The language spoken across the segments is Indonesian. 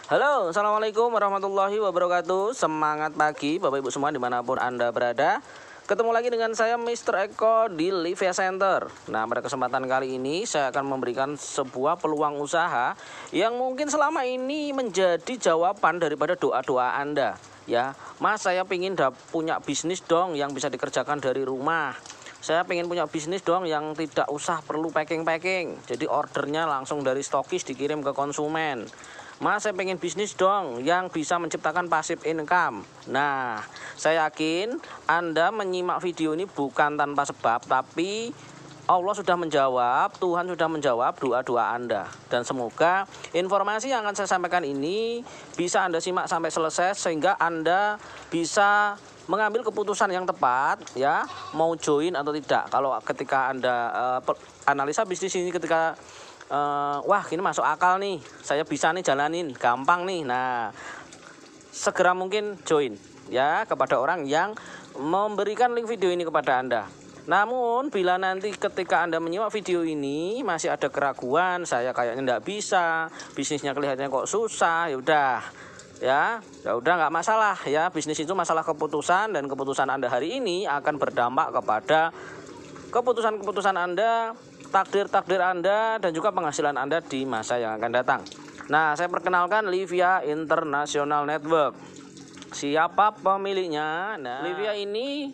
Halo, assalamualaikum warahmatullahi wabarakatuh. Semangat pagi Bapak Ibu semua dimanapun Anda berada. Ketemu lagi dengan saya Mr. Eko di Livia Center. Nah, pada kesempatan kali ini saya akan memberikan sebuah peluang usaha yang mungkin selama ini menjadi jawaban daripada doa-doa Anda. Ya, Mas, saya pengen punya bisnis dong yang bisa dikerjakan dari rumah. Saya pengen punya bisnis dong yang tidak usah perlu packing-packing. Jadi ordernya langsung dari stokis dikirim ke konsumen. Mas, saya pengen bisnis dong yang bisa menciptakan passive income. Nah, saya yakin Anda menyimak video ini bukan tanpa sebab, tapi Allah sudah menjawab, Tuhan sudah menjawab doa-doa Anda. Dan semoga informasi yang akan saya sampaikan ini bisa Anda simak sampai selesai sehingga Anda bisa mengambil keputusan yang tepat, ya, mau join atau tidak. Kalau ketika Anda analisa bisnis ini ketika wah, ini masuk akal nih, saya bisa nih jalanin, gampang nih. Nah, segera mungkin join ya kepada orang yang memberikan link video ini kepada Anda. Namun bila nanti ketika Anda menyimak video ini masih ada keraguan, saya kayaknya enggak bisa, bisnisnya kelihatannya kok susah, ya udah nggak masalah ya. Bisnis itu masalah keputusan, dan keputusan Anda hari ini akan berdampak kepada keputusan-keputusan Anda, takdir-takdir Anda, dan juga penghasilan Anda di masa yang akan datang. Nah, saya perkenalkan Livia International Network. Siapa pemiliknya? Nah, Livia ini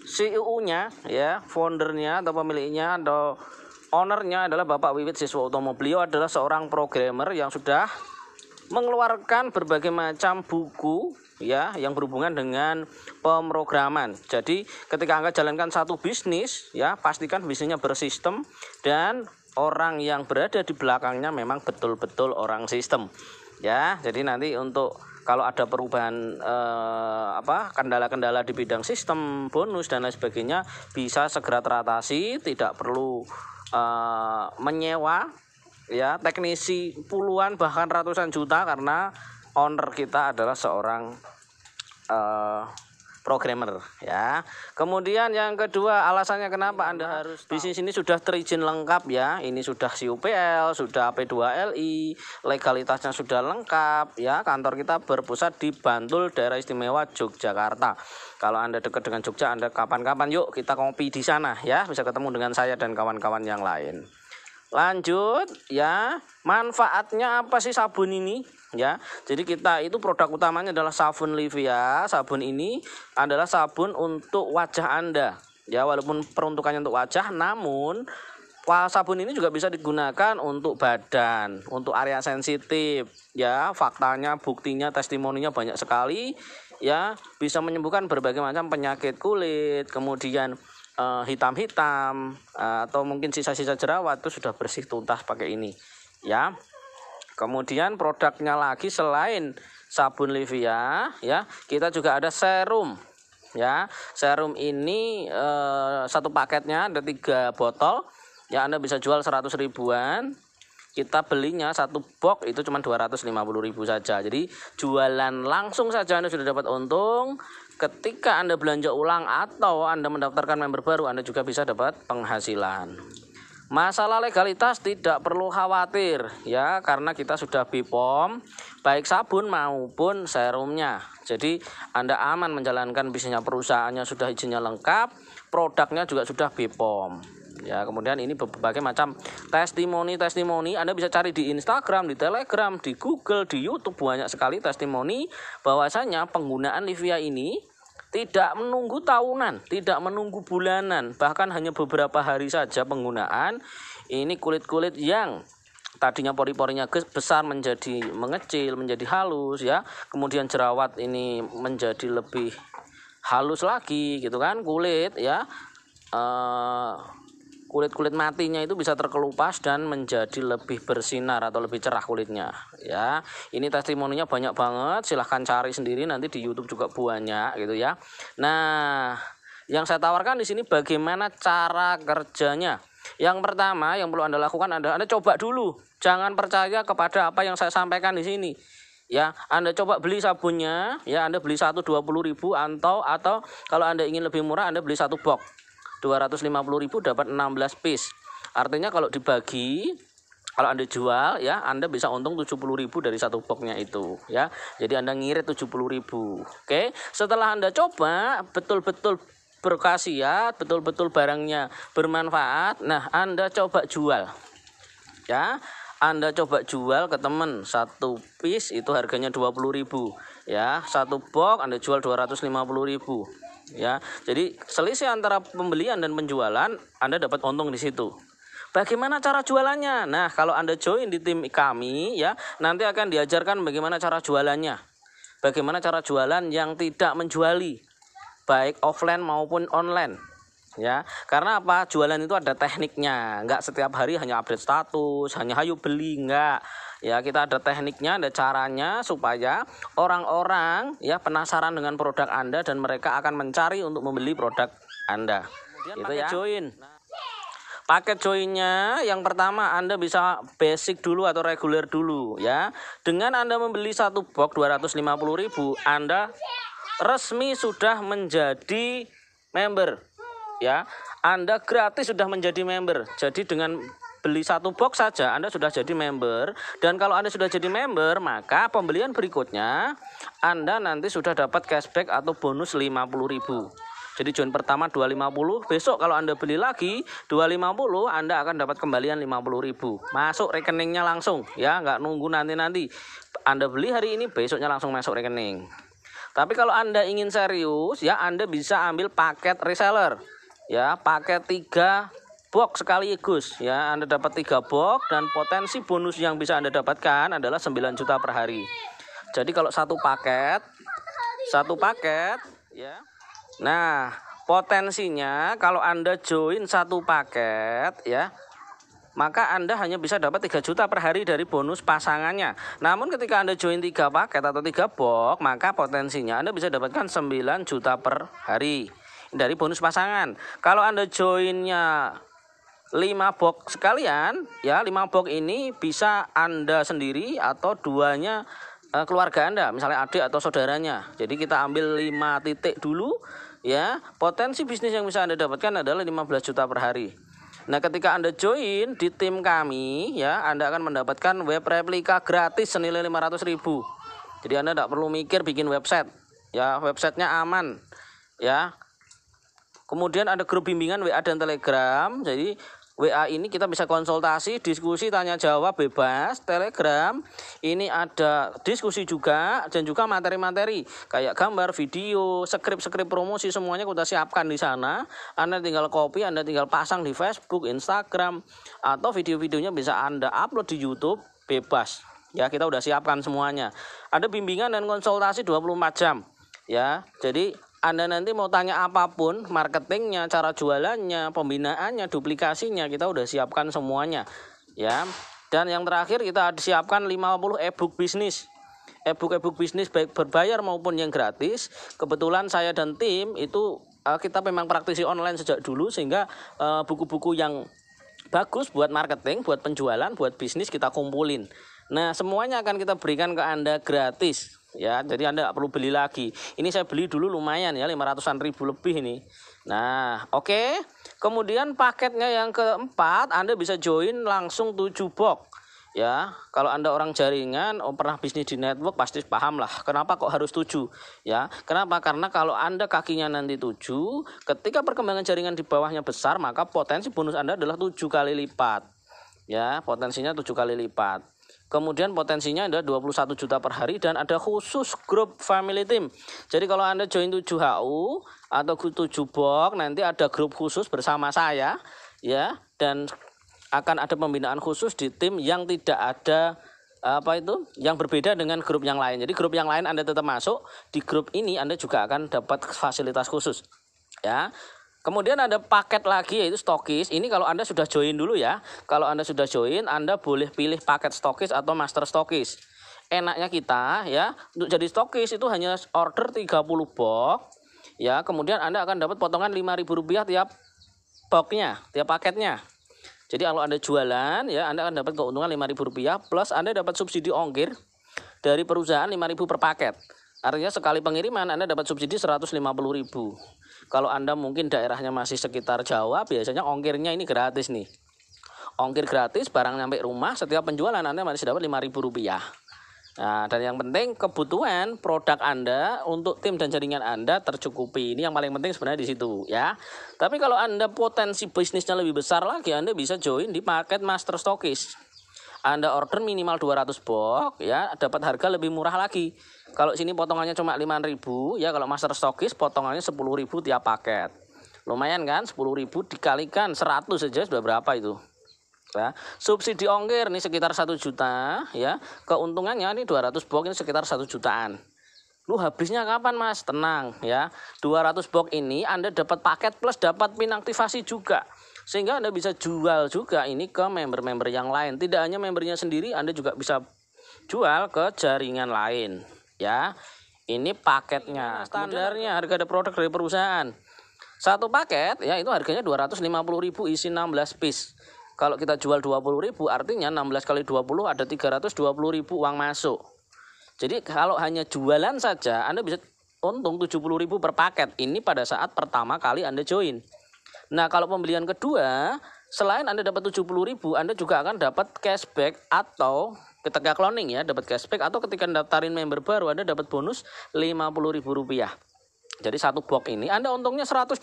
CEO-nya ya, foundernya atau pemiliknya atau ownernya adalah Bapak Wiwit Siswotomo. Beliau adalah seorang programmer yang sudah mengeluarkan berbagai macam buku ya yang berhubungan dengan pemrograman. Jadi ketika Anda jalankan satu bisnis ya, pastikan bisnisnya bersistem dan orang yang berada di belakangnya memang betul-betul orang sistem ya. Jadi nanti untuk kalau ada perubahan kendala-kendala di bidang sistem, bonus dan lain sebagainya bisa segera teratasi, tidak perlu menyewa ya teknisi puluhan bahkan ratusan juta, karena owner kita adalah seorang programmer ya. Kemudian yang kedua, alasannya kenapa Anda harus bisnis ini sudah terizin lengkap ya. Ini sudah CUPL, sudah P2LI, legalitasnya sudah lengkap ya. Kantor kita berpusat di Bantul, daerah istimewa Yogyakarta. Kalau Anda dekat dengan Jogja, Anda kapan-kapan yuk kita kopi di sana ya, bisa ketemu dengan saya dan kawan-kawan yang lain. Lanjut ya, manfaatnya apa sih sabun ini ya? Jadi kita itu produk utamanya adalah sabun Livia. Sabun ini adalah sabun untuk wajah Anda ya, walaupun peruntukannya untuk wajah, namun sabun ini juga bisa digunakan untuk badan, untuk area sensitif ya. Faktanya, buktinya, testimoninya banyak sekali ya, bisa menyembuhkan berbagai macam penyakit kulit, kemudian hitam-hitam atau mungkin sisa-sisa jerawat itu sudah bersih tuntas pakai ini ya. Kemudian produknya lagi selain sabun Livia ya, kita juga ada serum ya. Serum ini satu paketnya ada 3 botol ya, Anda bisa jual 100 ribuan. Kita belinya satu box itu cuma 250 ribu saja. Jadi jualan langsung saja Anda sudah dapat untung. Ketika Anda belanja ulang atau Anda mendaftarkan member baru, Anda juga bisa dapat penghasilan. Masalah legalitas tidak perlu khawatir ya, karena kita sudah BPOM baik sabun maupun serumnya. Jadi Anda aman menjalankan bisnisnya, perusahaannya sudah izinnya lengkap, produknya juga sudah BPOM. Ya, kemudian ini berbagai macam testimoni Anda bisa cari di Instagram, di Telegram, di Google, di YouTube, banyak sekali testimoni bahwasanya penggunaan Livia ini tidak menunggu tahunan, tidak menunggu bulanan, bahkan hanya beberapa hari saja penggunaan. Ini kulit-kulit yang tadinya pori-porinya besar menjadi mengecil, menjadi halus ya. Kemudian jerawat ini menjadi lebih halus lagi gitu kan, kulit ya. Kulit-kulit matinya itu bisa terkelupas dan menjadi lebih bersinar atau lebih cerah kulitnya ya. Ini testimoninya banyak banget, silahkan cari sendiri, nanti di YouTube juga banyak gitu ya. Nah, yang saya tawarkan di sini bagaimana cara kerjanya. Yang pertama yang perlu Anda lakukan adalah Anda coba dulu, jangan percaya kepada apa yang saya sampaikan di sini ya. Anda coba beli sabunnya ya, Anda beli 1 20 ribu atau kalau Anda ingin lebih murah Anda beli satu box 250 ribu dapat 16 piece. Artinya kalau dibagi Kalau Anda jual ya, Anda bisa untung 70.000 dari satu boxnya itu ya. Jadi Anda ngirit 70.000. Oke, setelah Anda coba betul-betul berkhasiat, betul-betul barangnya bermanfaat, nah Anda coba jual. Ya, Anda coba jual ke teman, satu piece itu harganya 20.000 ya. Satu box Anda jual 250.000 ya. Jadi selisih antara pembelian dan penjualan Anda dapat untung di situ. Bagaimana cara jualannya? Nah, kalau Anda join di tim kami ya, nanti akan diajarkan bagaimana cara jualannya. Bagaimana cara jualan yang tidak menjuali, baik offline maupun online. Ya, karena apa? Jualan itu ada tekniknya. Enggak setiap hari hanya update status, hanya hayu beli, enggak. Ya, kita ada tekniknya, ada caranya supaya orang-orang ya penasaran dengan produk Anda dan mereka akan mencari untuk membeli produk Anda. Kemudian itu ya. Join. Paket joinnya yang pertama Anda bisa basic dulu atau reguler dulu ya. Dengan Anda membeli satu box 250.000, Anda resmi sudah menjadi member ya. Anda gratis sudah menjadi member. Jadi dengan beli satu box saja Anda sudah jadi member. Dan kalau Anda sudah jadi member, maka pembelian berikutnya Anda nanti sudah dapat cashback atau bonus 50.000. Jadi join pertama 250, besok kalau Anda beli lagi 250, Anda akan dapat kembalian 50.000. Masuk rekeningnya langsung ya, nggak nunggu nanti-nanti. Anda beli hari ini, besoknya langsung masuk rekening. Tapi kalau Anda ingin serius ya, Anda bisa ambil paket reseller. Ya, paket 3 box sekaligus ya. Anda dapat 3 box dan potensi bonus yang bisa Anda dapatkan adalah 9 juta per hari. Jadi kalau satu paket ya. Nah, potensinya kalau Anda join satu paket ya, maka Anda hanya bisa dapat 3 juta per hari dari bonus pasangannya. Namun ketika Anda join 3 paket atau 3 box, maka potensinya Anda bisa dapatkan 9 juta per hari dari bonus pasangan. Kalau Anda joinnya 5 box sekalian, ya 5 box ini bisa Anda sendiri atau duanya keluarga Anda, misalnya adik atau saudaranya. Jadi kita ambil 5 titik dulu. Ya, potensi bisnis yang bisa Anda dapatkan adalah 15 juta per hari. Nah, ketika Anda join di tim kami, ya, Anda akan mendapatkan web replika gratis senilai 500.000. Jadi Anda tidak perlu mikir bikin website. Ya, websitenya aman. Ya. Kemudian ada grup bimbingan WA dan Telegram. Jadi WA ini kita bisa konsultasi, diskusi, tanya jawab bebas. Telegram ini ada diskusi juga dan juga materi-materi kayak gambar, video, skrip promosi, semuanya kita siapkan di sana. Anda tinggal copy, Anda tinggal pasang di Facebook, Instagram, atau video-videonya bisa Anda upload di YouTube bebas. Ya, kita udah siapkan semuanya. Ada bimbingan dan konsultasi 24 jam. Ya, jadi Anda nanti mau tanya apapun, marketingnya, cara jualannya, pembinaannya, duplikasinya, kita udah siapkan semuanya. Ya. Dan yang terakhir kita siapkan 50 e-book bisnis. E-book bisnis baik berbayar maupun yang gratis. Kebetulan saya dan tim itu kita memang praktisi online sejak dulu, sehingga buku-buku yang bagus buat marketing, buat penjualan, buat bisnis kita kumpulin. Nah, semuanya akan kita berikan ke Anda gratis. Ya, jadi Anda nggak perlu beli lagi. Ini saya beli dulu lumayan ya, 500-an ribu lebih ini. Nah, oke. Kemudian paketnya yang keempat, Anda bisa join langsung 7 box. Ya, kalau Anda orang jaringan, pernah bisnis di network pasti paham lah. Kenapa kok harus 7? Ya, kenapa? Karena kalau Anda kakinya nanti 7, ketika perkembangan jaringan di bawahnya besar, maka potensi bonus Anda adalah 7 kali lipat. Ya, potensinya 7 kali lipat. Kemudian potensinya ada 21 juta per hari dan ada khusus grup family team. Jadi kalau Anda join 7HU atau 7 box, nanti ada grup khusus bersama saya ya, dan akan ada pembinaan khusus di tim yang tidak ada yang berbeda dengan grup yang lain. Jadi grup yang lain Anda tetap masuk, di grup ini Anda juga akan dapat fasilitas khusus. Ya. Kemudian ada paket lagi yaitu stokis. Ini kalau Anda sudah join dulu ya. Kalau Anda sudah join, Anda boleh pilih paket stokis atau master stokis. Enaknya kita ya, untuk jadi stokis itu hanya order 30 box. Ya, kemudian Anda akan dapat potongan Rp5.000 tiap boxnya, tiap paketnya. Jadi kalau Anda jualan ya, Anda akan dapat keuntungan Rp5.000 plus Anda dapat subsidi ongkir dari perusahaan 5.000 per paket. Artinya sekali pengiriman Anda dapat subsidi 150.000. Kalau Anda mungkin daerahnya masih sekitar Jawa, biasanya ongkirnya ini gratis nih. ongkir gratis, barang nyampe rumah, setiap penjualan Anda masih dapat Rp5.000. Nah, dan yang penting kebutuhan produk Anda untuk tim dan jaringan Anda tercukupi. Ini yang paling penting sebenarnya di situ ya. Tapi kalau Anda potensi bisnisnya lebih besar lagi, Anda bisa join di paket Master Stockist. Anda order minimal 200 box ya, dapat harga lebih murah lagi. Kalau sini potongannya cuma 5.000 ya, kalau Master Stockist potongannya 10.000 tiap paket. Lumayan kan, 10.000 dikalikan 100 saja sudah berapa itu? Ya, subsidi ongkir nih sekitar 1 juta ya. Keuntungannya nih 200 box ini sekitar 1 jutaan. Lu habisnya kapan Mas? Tenang ya. 200 box ini Anda dapat paket plus dapat pin aktivasi juga. Sehingga Anda bisa jual juga ini ke member-member yang lain. Tidak hanya membernya sendiri, Anda juga bisa jual ke jaringan lain ya. Ini paketnya. Standarnya harga ada produk dari perusahaan. Satu paket ya itu harganya 250.000 isi 16 piece. Kalau kita jual 20.000 artinya 16 kali 20 ada 320.000 uang masuk. Jadi kalau hanya jualan saja Anda bisa untung 70.000 per paket. Ini pada saat pertama kali Anda join. Nah kalau pembelian kedua, selain Anda dapat 70.000, Anda juga akan dapat cashback atau ketika cloning ya, dapat cashback atau ketika daftarin member baru Anda dapat bonus Rp50.000. Jadi satu box ini Anda untungnya 120.000.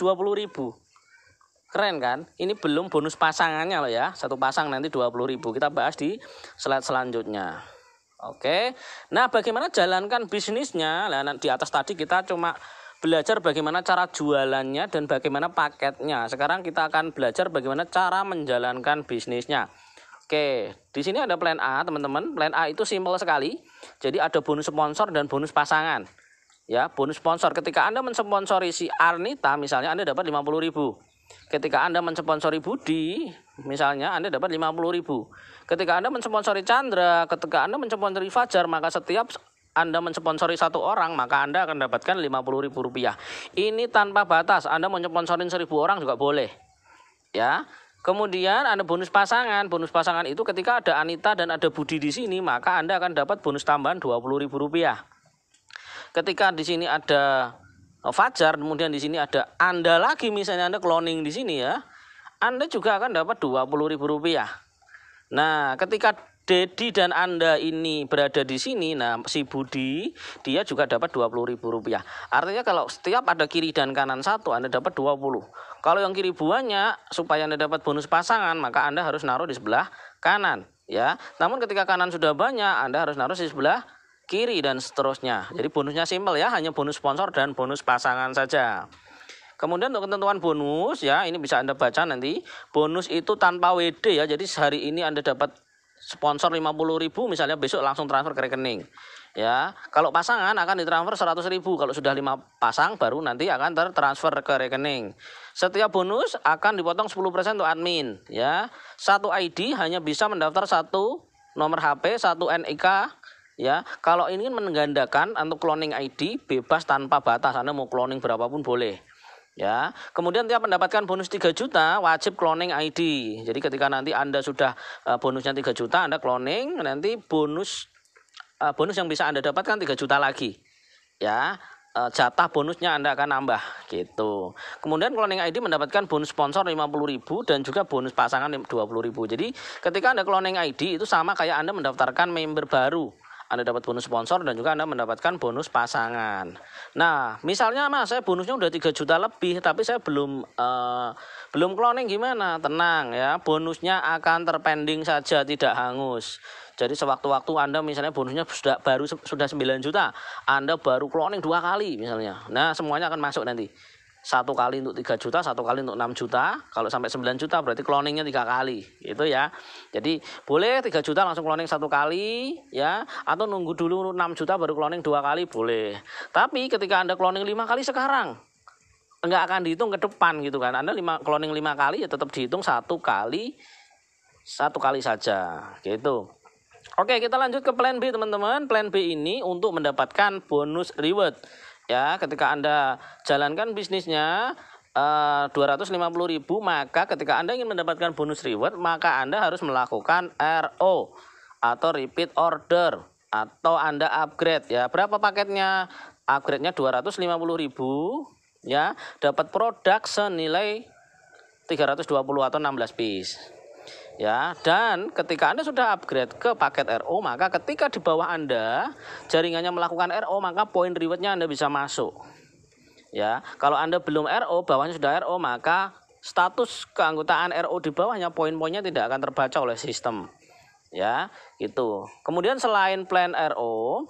Keren kan? Ini belum bonus pasangannya loh ya. Satu pasang nanti 20.000. Kita bahas di slide selanjutnya. Oke. Nah, bagaimana jalankan bisnisnya? Nah, di atas tadi kita cuma belajar bagaimana cara jualannya dan bagaimana paketnya. Sekarang kita akan belajar bagaimana cara menjalankan bisnisnya. Oke, di sini ada plan A, teman-teman. Plan A itu simpel sekali. Jadi ada bonus sponsor dan bonus pasangan. Ya, bonus sponsor ketika Anda mensponsori si Arnita misalnya Anda dapat 50.000. Ketika Anda mensponsori Budi, misalnya Anda dapat 50.000. Ketika Anda mensponsori Chandra, ketika Anda mensponsori Fajar, maka setiap Anda mensponsori satu orang, maka Anda akan dapatkan Rp50.000. Ini tanpa batas. Anda mau sponsorin 1.000 orang juga boleh. Ya. Kemudian ada bonus pasangan. Bonus pasangan itu ketika ada Anita dan ada Budi di sini, maka Anda akan dapat bonus tambahan Rp20.000. Ketika di sini ada Fajar, kemudian di sini ada Anda lagi, misalnya Anda cloning di sini ya, Anda juga akan dapat Rp20.000. Nah, ketika Dedi dan Anda ini berada di sini, nah si Budi dia juga dapat Rp20.000. Artinya kalau setiap ada kiri dan kanan satu, Anda dapat 20. Kalau yang kiri banyak, supaya Anda dapat bonus pasangan, maka Anda harus naruh di sebelah kanan ya. Namun ketika kanan sudah banyak, Anda harus naruh di sebelah kiri dan seterusnya. Jadi bonusnya simpel ya, hanya bonus sponsor dan bonus pasangan saja. Kemudian untuk ketentuan bonus ya, ini bisa Anda baca nanti. Bonus itu tanpa WD ya. Jadi sehari ini Anda dapat sponsor 50.000 misalnya, besok langsung transfer ke rekening. Ya, kalau pasangan akan ditransfer 100.000. Kalau sudah 5 pasang baru nanti akan tertransfer ke rekening. Setiap bonus akan dipotong 10% untuk admin ya. Satu ID hanya bisa mendaftar satu nomor HP, satu NIK. Ya, kalau ingin menggandakan untuk cloning ID bebas tanpa batas, Anda mau cloning berapapun boleh. Ya, kemudian tiap mendapatkan bonus 3 juta wajib cloning ID. Jadi ketika nanti Anda sudah bonusnya 3 juta, Anda cloning, nanti bonus yang bisa Anda dapatkan 3 juta lagi. Ya, jatah bonusnya Anda akan nambah gitu. Kemudian cloning ID mendapatkan bonus sponsor 50.000 dan juga bonus pasangan 20.000. Jadi ketika Anda cloning ID itu sama kayak Anda mendaftarkan member baru. Anda dapat bonus sponsor dan juga Anda mendapatkan bonus pasangan. Nah, misalnya Mas, saya bonusnya udah 3 juta lebih, tapi saya belum cloning, gimana? Tenang ya, bonusnya akan terpending saja, tidak hangus. Jadi sewaktu-waktu Anda misalnya bonusnya sudah 9 juta, Anda baru cloning 2 kali misalnya. Nah, semuanya akan masuk nanti. 1 kali untuk 3 juta, 1 kali untuk 6 juta. Kalau sampai 9 juta berarti cloningnya 3 kali. Gitu ya. Jadi boleh 3 juta langsung cloning 1 kali ya. Atau nunggu dulu 6 juta baru cloning 2 kali boleh. Tapi ketika Anda cloning 5 kali sekarang, nggak akan dihitung ke depan gitu kan. Anda cloning 5 kali ya tetap dihitung 1 kali saja. Gitu. Oke, kita lanjut ke plan B teman-teman. Plan B ini untuk mendapatkan bonus reward. Ya, ketika Anda jalankan bisnisnya 250.000, maka ketika Anda ingin mendapatkan bonus reward, maka Anda harus melakukan RO atau repeat order atau Anda upgrade ya. Berapa paketnya? Upgrade-nya 250.000 ya, dapat produk senilai 320 atau 16 piece. Ya, dan ketika Anda sudah upgrade ke paket RO, maka ketika di bawah Anda jaringannya melakukan RO, maka poin rewardnya Anda bisa masuk. Ya, kalau Anda belum RO, bawahnya sudah RO, maka status keanggotaan RO di bawahnya poin-poinnya tidak akan terbaca oleh sistem. Ya, gitu. Kemudian selain plan RO,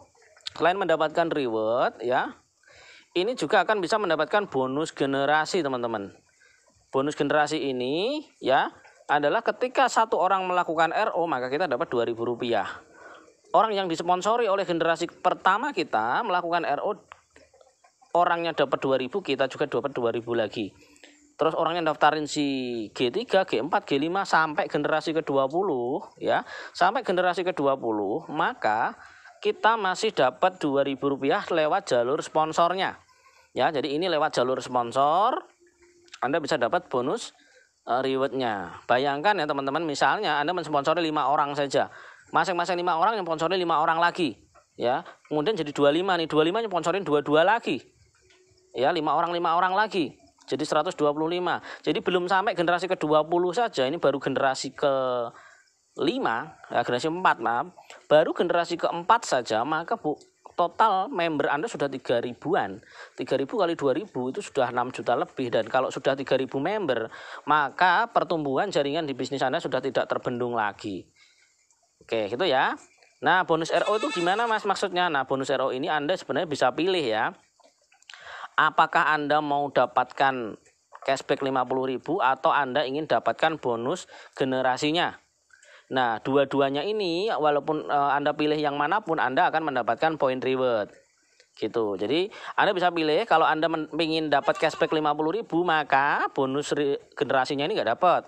selain mendapatkan reward, ya, ini juga akan bisa mendapatkan bonus generasi, teman-teman. Bonus generasi ini, ya, adalah ketika satu orang melakukan RO, maka kita dapat Rp2.000. Orang yang disponsori oleh generasi pertama kita melakukan RO, orangnya dapat 2.000, kita juga dapat 2.000 lagi. Terus orangnya daftarin si G3, G4, G5 sampai generasi ke-20, ya. Sampai generasi ke-20, maka kita masih dapat Rp2.000 lewat jalur sponsornya. Ya, jadi ini lewat jalur sponsor Anda bisa dapat bonus rewardnya. Bayangkan ya teman-teman, misalnya Anda mensponsori 5 orang saja. Masing-masing 5 orang yang sponsori 5 orang lagi. Ya, kemudian jadi 25 nih, 25 yang sponsorin 22 lagi. Ya, 5 orang lagi. Jadi 125. Jadi belum sampai generasi ke-20 saja, ini baru generasi ke-5, ya, generasi 4, maaf. Baru generasi ke-4 saja, maka total member Anda sudah 3.000-an. 3.000 kali 2.000 itu sudah 6 juta lebih. Dan kalau sudah 3.000 member, maka pertumbuhan jaringan di bisnis Anda sudah tidak terbendung lagi. Oke, gitu ya. Nah, bonus RO itu gimana Mas maksudnya? Nah, bonus RO ini Anda sebenarnya bisa pilih ya. Apakah Anda mau dapatkan cashback 50.000 atau Anda ingin dapatkan bonus generasinya? Nah, dua-duanya ini walaupun Anda pilih yang manapun, Anda akan mendapatkan poin reward. Gitu. Jadi Anda bisa pilih, kalau Anda ingin dapat cashback 50.000, maka bonus generasinya ini nggak dapat.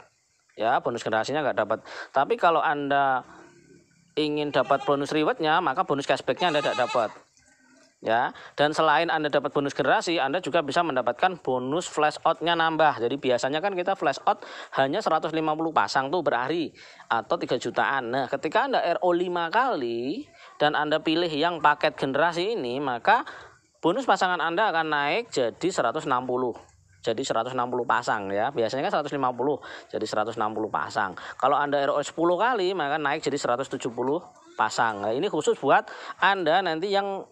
Ya, bonus generasinya nggak dapat. Tapi kalau Anda ingin dapat bonus rewardnya, maka bonus cashbacknya Anda tidak dapat. Ya, dan selain Anda dapat bonus generasi, Anda juga bisa mendapatkan bonus flash out-nya nambah. Jadi biasanya kan kita flash out hanya 150 pasang tuh per hari atau 3 jutaan. Nah, ketika Anda RO 5 kali dan Anda pilih yang paket generasi ini, maka bonus pasangan Anda akan naik jadi 160. Jadi 160 pasang ya. Biasanya kan 150, jadi 160 pasang. Kalau Anda RO 10 kali, maka naik jadi 170 pasang. Nah, ini khusus buat Anda nanti yang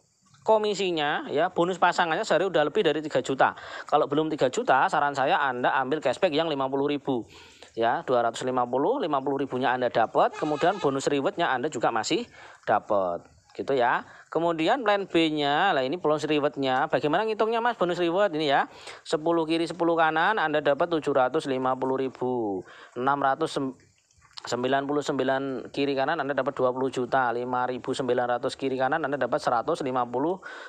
komisinya, ya, bonus pasangannya sehari udah lebih dari 3 juta. Kalau belum 3 juta, saran saya Anda ambil cashback yang 50.000. Ya, 250 nya Anda dapat, kemudian bonus rewardnya Anda juga masih dapat. Gitu ya. Kemudian plan B-nya, lah ini bonus rewardnya. Bagaimana ngitungnya Mas bonus reward ini ya? 10 kiri 10 kanan Anda dapat 750.000. 99 kiri kanan Anda dapat 20 juta, 5.900 kiri kanan Anda dapat 150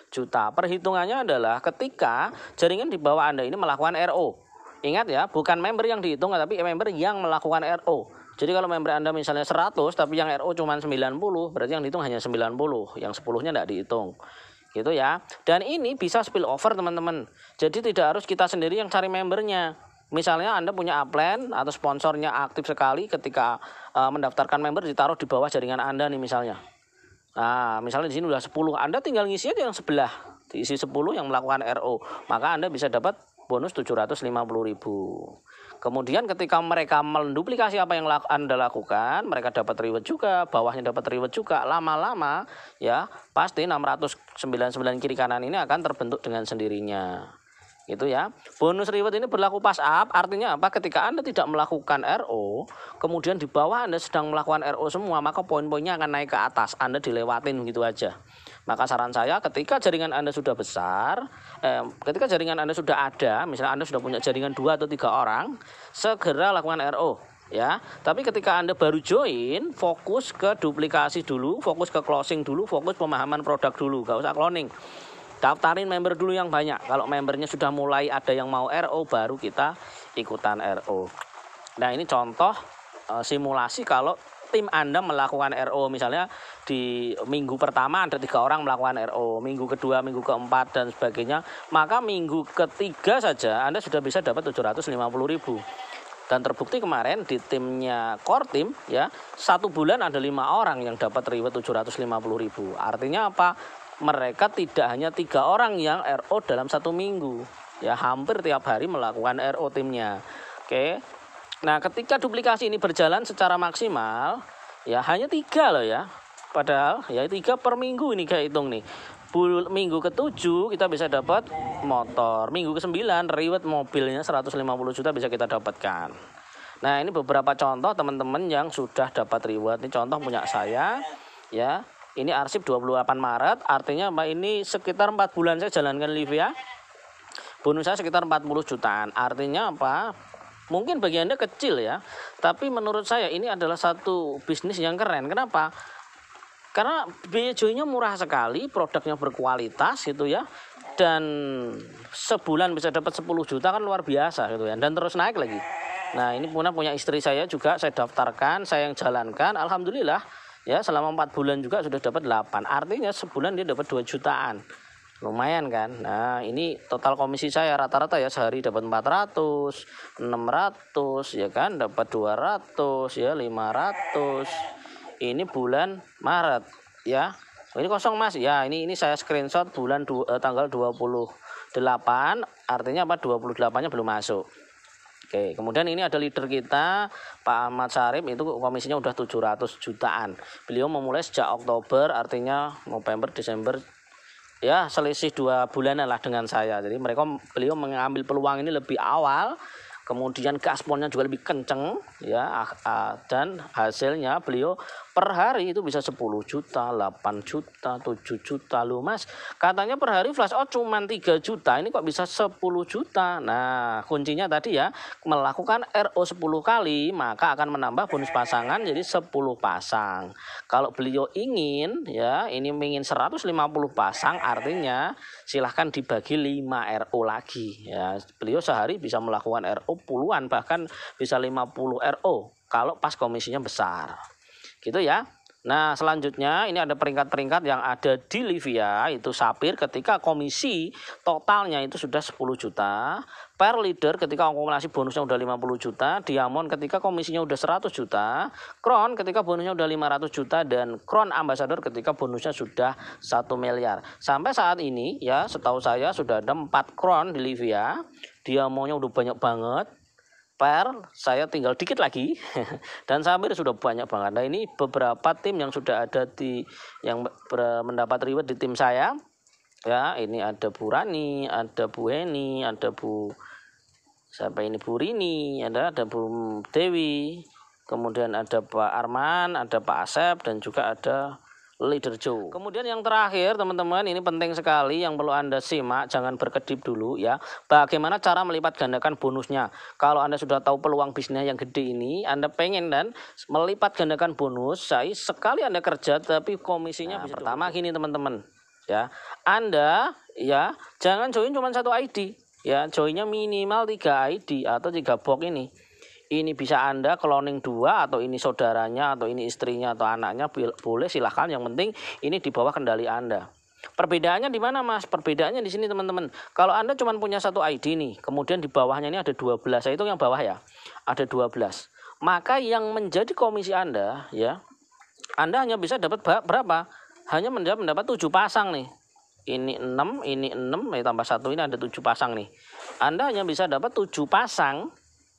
juta. Perhitungannya adalah ketika jaringan di bawah Anda ini melakukan RO. Ingat ya, bukan member yang dihitung, tapi member yang melakukan RO. Jadi kalau member Anda misalnya 100 tapi yang RO cuma 90, berarti yang dihitung hanya 90, yang 10-nya tidak dihitung. Gitu ya. Dan ini bisa spill over teman-teman. Jadi tidak harus kita sendiri yang cari membernya. Misalnya Anda punya upline atau sponsornya aktif sekali, ketika mendaftarkan member ditaruh di bawah jaringan Anda nih misalnya. Nah, misalnya di sini udah 10, Anda tinggal ngisi aja yang sebelah, diisi 10 yang melakukan RO, maka Anda bisa dapat bonus 750.000. Kemudian ketika mereka menduplikasi apa yang Anda lakukan, mereka dapat reward juga, bawahnya dapat reward juga. Lama-lama ya pasti 699 kiri kanan ini akan terbentuk dengan sendirinya. Gitu ya. Bonus reward ini berlaku pas up, artinya apa? Ketika Anda tidak melakukan RO, kemudian di bawah Anda sedang melakukan RO semua, maka poin-poinnya akan naik ke atas. Anda dilewatin gitu aja. Maka saran saya, ketika jaringan Anda sudah besar, ketika jaringan Anda sudah ada, misalnya Anda sudah punya jaringan 2 atau 3 orang, segera lakukan RO. Ya, tapi ketika Anda baru join, fokus ke duplikasi dulu, fokus ke closing dulu, fokus pemahaman produk dulu, gak usah cloning. Daftarin member dulu yang banyak. Kalau membernya sudah mulai ada yang mau RO, baru kita ikutan RO. Nah, ini contoh simulasi kalau tim Anda melakukan RO. Misalnya di minggu pertama ada 3 orang melakukan RO, minggu kedua, minggu keempat dan sebagainya. Maka minggu ketiga saja Anda sudah bisa dapat 750.000. Dan terbukti kemarin di timnya core team ya, 1 bulan ada 5 orang yang dapat reward 750.000. Artinya apa? Mereka tidak hanya 3 orang yang RO dalam 1 minggu. Ya, hampir tiap hari melakukan RO timnya. Oke. Nah, ketika duplikasi ini berjalan secara maksimal, ya hanya 3 loh ya. Padahal ya 3 per minggu ini kayak hitung nih. Minggu ke-7 kita bisa dapat motor. Minggu ke-9 reward mobilnya 150 juta bisa kita dapatkan. Nah, ini beberapa contoh teman-teman yang sudah dapat reward. Ini contoh punya saya ya. Ini arsip 28 Maret, artinya apa? Ini sekitar 4 bulan saya jalankan live ya. Bonus saya sekitar 40 jutaan. Artinya apa? Mungkin bagi Anda kecil ya, tapi menurut saya ini adalah satu bisnis yang keren. Kenapa? Karena biaya joinnya murah sekali, produknya berkualitas gitu ya. Dan sebulan bisa dapat 10 juta kan luar biasa gitu ya. Dan terus naik lagi. Nah, ini punya istri saya juga, saya daftarkan, saya yang jalankan. Alhamdulillah ya, selama 4 bulan juga sudah dapat 8. Artinya sebulan dia dapat 2 jutaan. Lumayan kan. Nah, ini total komisi saya rata-rata ya, sehari dapat 400, 600 ya kan, dapat 200 ya, 500. Ini bulan Maret ya. Ini kosong Mas. Ya, ini saya screenshot tanggal 28, artinya apa? 28-nya belum masuk. Oke, kemudian ini ada leader kita Pak Ahmad Syarif, itu komisinya udah 700 jutaan. Beliau memulai sejak Oktober, artinya November, Desember ya, selisih 2 bulanan lah dengan saya. Jadi beliau mengambil peluang ini lebih awal, kemudian gasponnya juga lebih kenceng ya, dan hasilnya beliau per hari itu bisa 10 juta, 8 juta, 7 juta loh Mas. Katanya per hari flash out cuma 3 juta, ini kok bisa 10 juta. Nah, kuncinya tadi ya, melakukan RO 10 kali, maka akan menambah bonus pasangan jadi 10 pasang. Kalau beliau ingin ya, ini ingin 150 pasang, artinya silahkan dibagi 5 RO lagi ya. Beliau sehari bisa melakukan RO puluhan, bahkan bisa 50 RO kalau pas komisinya besar. Gitu ya. Nah, selanjutnya ini ada peringkat-peringkat yang ada di Livia, itu Sapir ketika komisi totalnya itu sudah 10 juta, per leader ketika akumulasi bonusnya udah 50 juta, Diamond ketika komisinya udah 100 juta, Crown ketika bonusnya udah 500 juta, dan Crown Ambassador ketika bonusnya sudah 1 miliar. Sampai saat ini ya, setahu saya sudah ada 4 Crown di Livia, Diamondnya udah banyak banget. Saya tinggal dikit lagi dan Sapir sudah banyak banget. Nah, ini beberapa tim yang sudah ada yang mendapat reward di tim saya ya. Ini ada Bu Rani, ada Bu Heni, ada Bu Rini, ada Bu Dewi, kemudian ada Pak Arman, ada Pak Asep, dan juga ada Leader Joe. Kemudian yang terakhir teman-teman, ini penting sekali yang perlu Anda simak, jangan berkedip dulu ya. Bagaimana cara melipat gandakan bonusnya? Kalau Anda sudah tahu peluang bisnis yang gede ini, Anda pengen dan melipat gandakan bonus, sekali Anda kerja tapi komisinya bisa pertama gini teman-teman ya. Anda ya jangan join cuma 1 ID ya, joinnya minimal 3 ID atau 3 box ini. Ini bisa Anda cloning 2, atau ini saudaranya, atau ini istrinya, atau anaknya, boleh silahkan. Yang penting ini di bawah kendali Anda. Perbedaannya di mana Mas? Perbedaannya di sini teman-teman. Kalau Anda cuma punya 1 ID nih, kemudian di bawahnya ini ada 12. Saya hitung yang bawah ya, ada 12. Maka yang menjadi komisi Anda ya, Anda hanya bisa dapat berapa? Hanya mendapat 7 pasang nih. Ini 6, ini 6, tambah 1, ini ada 7 pasang nih. Anda hanya bisa dapat 7 pasang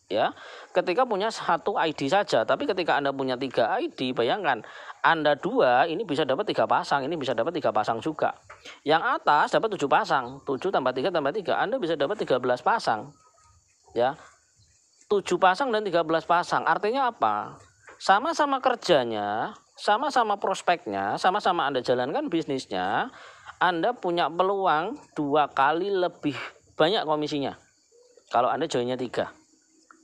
ya, ketika punya 1 ID saja. Tapi ketika Anda punya 3 ID, bayangkan Anda 2 ini bisa dapat 3 pasang, ini bisa dapat 3 pasang juga. Yang atas dapat 7 pasang, 7 tambah 3 tambah 3, Anda bisa dapat 13 pasang ya. 7 pasang dan 13 pasang, artinya apa? Sama-sama kerjanya, sama-sama prospeknya, sama-sama Anda jalankan bisnisnya, Anda punya peluang 2 kali lebih banyak komisinya kalau Anda joinnya 3.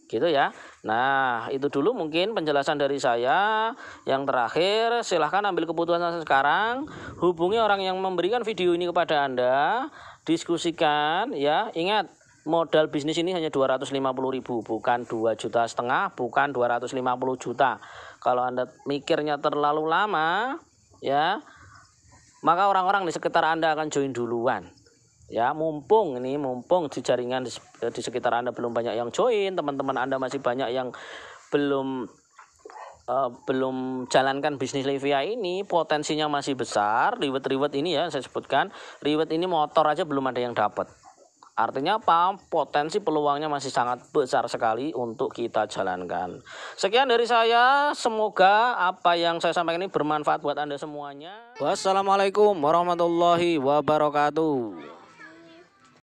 Gitu ya. Nah, itu dulu mungkin penjelasan dari saya. Yang terakhir, silahkan ambil keputusan sekarang, hubungi orang yang memberikan video ini kepada Anda, diskusikan ya. Ingat, modal bisnis ini hanya 250.000, bukan 2,5 juta, bukan 250 juta. Kalau Anda mikirnya terlalu lama ya, maka orang-orang di sekitar Anda akan join duluan. Ya, mumpung di jaringan di sekitar Anda belum banyak yang join, teman-teman Anda masih banyak yang belum jalankan bisnis Livia ini, potensinya masih besar. Reward ini ya, saya sebutkan, reward ini motor aja belum ada yang dapat. Artinya apa? Potensi peluangnya masih sangat besar sekali untuk kita jalankan. Sekian dari saya, semoga apa yang saya sampaikan ini bermanfaat buat Anda semuanya. Wassalamualaikum warahmatullahi wabarakatuh.